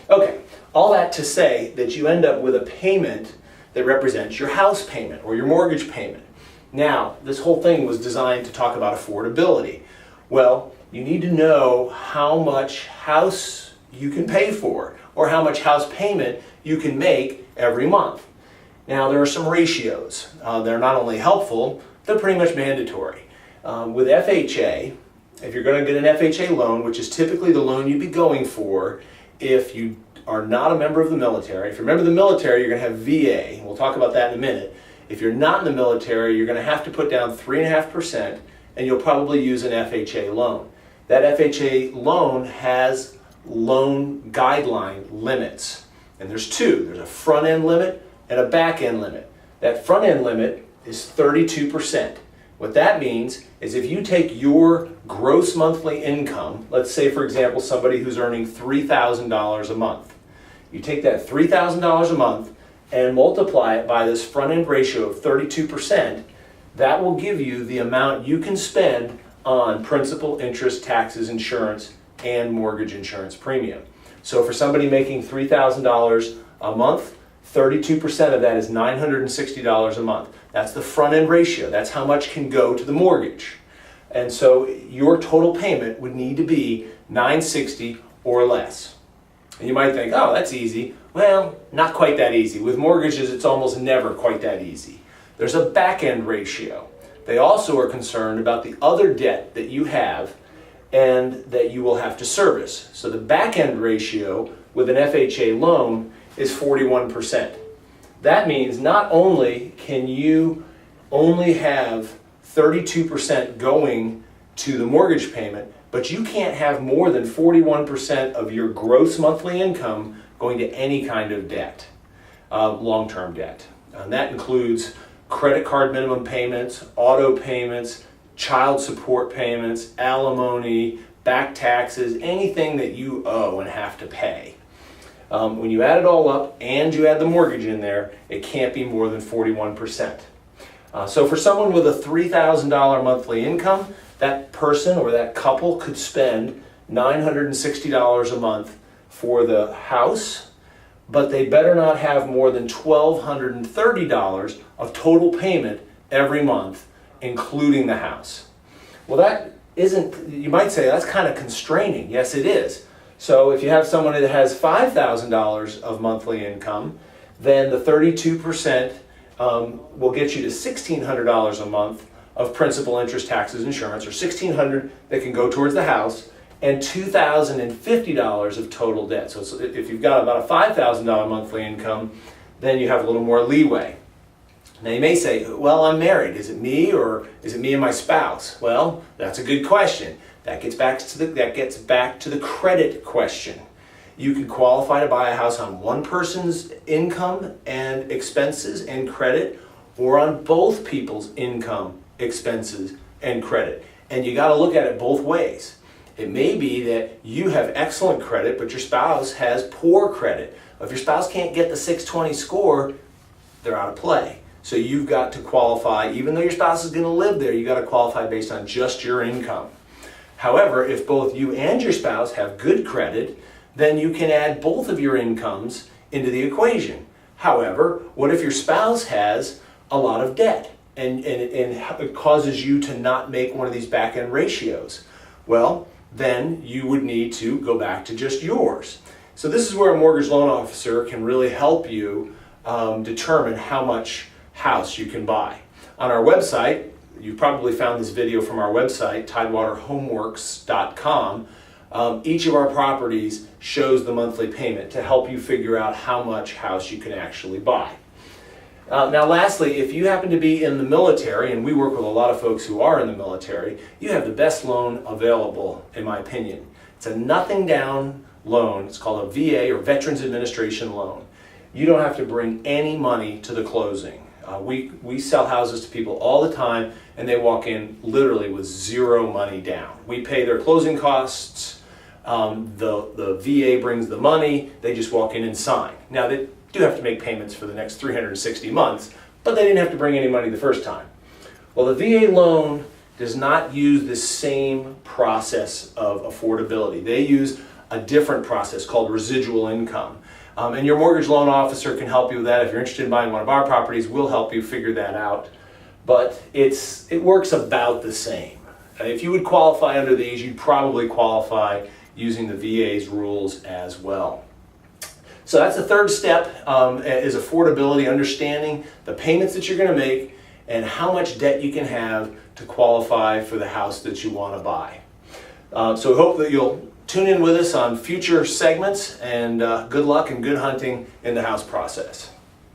Okay, all that to say that you end up with a payment that represents your house payment or your mortgage payment. Now, this whole thing was designed to talk about affordability. Well, you need to know how much house you can pay for or how much house payment you can make every month. Now, there are some ratios. They're not only helpful, they're pretty much mandatory. With FHA, if you're going to get an FHA loan, which is typically the loan you'd be going for if you are not a member of the military. If you're a member of the military, you're going to have VA. We'll talk about that in a minute. If you're not in the military, you're going to have to put down 3.5%, and you'll probably use an FHA loan. That FHA loan has loan guideline limits, and there's two. There's a front-end limit and a back-end limit. That front-end limit is 32%. What that means is if you take your gross monthly income, let's say for example somebody who's earning $3,000 a month, you take that $3,000 a month and multiply it by this front-end ratio of 32%, that will give you the amount you can spend on principal, interest, taxes, insurance, and mortgage insurance premium. So for somebody making $3,000 a month, 32% of that is $960 a month. That's the front-end ratio. That's how much can go to the mortgage. And so your total payment would need to be $960 or less. And you might think, oh, that's easy. Well, not quite that easy. With mortgages, it's almost never quite that easy. There's a back-end ratio. They also are concerned about the other debt that you have and that you will have to service. So the back-end ratio with an FHA loan is 41%. That means not only can you only have 32% going to the mortgage payment, but you can't have more than 41% of your gross monthly income going to any kind of debt, long-term debt. And that includes credit card minimum payments, auto payments, child support payments, alimony, back taxes, anything that you owe and have to pay. When you add it all up and you add the mortgage in there, it can't be more than 41%. So for someone with a $3,000 monthly income, that person or that couple could spend $960 a month for the house, but they better not have more than $1,230 of total payment every month, including the house. Well, that isn't, you might say, that's kind of constraining. Yes, it is. So if you have someone that has $5,000 of monthly income, then the 32% will get you to $1,600 a month of principal, interest, taxes, insurance, or $1,600 that can go towards the house, and $2,050 of total debt. So if you've got about a $5,000 monthly income, then you have a little more leeway. Now you may say, well, I'm married. Is it me or is it me and my spouse? Well, that's a good question. That gets back to the credit question. You can qualify to buy a house on one person's income and expenses and credit, or on both people's income, expenses, and credit. And you got to look at it both ways. It may be that you have excellent credit, but your spouse has poor credit. If your spouse can't get the 620 score, they're out of play. So you've got to qualify, even though your spouse is going to live there, you've got to qualify based on just your income. However, if both you and your spouse have good credit, then you can add both of your incomes into the equation. However, what if your spouse has a lot of debt and it causes you to not make one of these back-end ratios? Well, then you would need to go back to just yours. So this is where a mortgage loan officer can really help you determine how much house you can buy. On our website, you've probably found this video from our website, tidewaterhomeworks.com. Each of our properties shows the monthly payment to help you figure out how much house you can actually buy. Now lastly, if you happen to be in the military, and we work with a lot of folks who are in the military, you have the best loan available, in my opinion. It's a nothing down loan. It's called a VA, or Veterans Administration loan. You don't have to bring any money to the closing. We sell houses to people all the time, and they walk in literally with zero money down. We pay their closing costs. The VA brings the money. They just walk in and sign. Now, they do have to make payments for the next 360 months, but they didn't have to bring any money the first time. Well, the VA loan does not use the same process of affordability. They use a different process called residual income. And your mortgage loan officer can help you with that. If you're interested in buying one of our properties, we'll help you figure that out. But it works about the same. If you would qualify under these, you'd probably qualify using the VA's rules as well. So that's the third step, is affordability, understanding the payments that you're going to make and how much debt you can have to qualify for the house that you want to buy. So we hope that you'll tune in with us on future segments, and good luck and good hunting in the house process.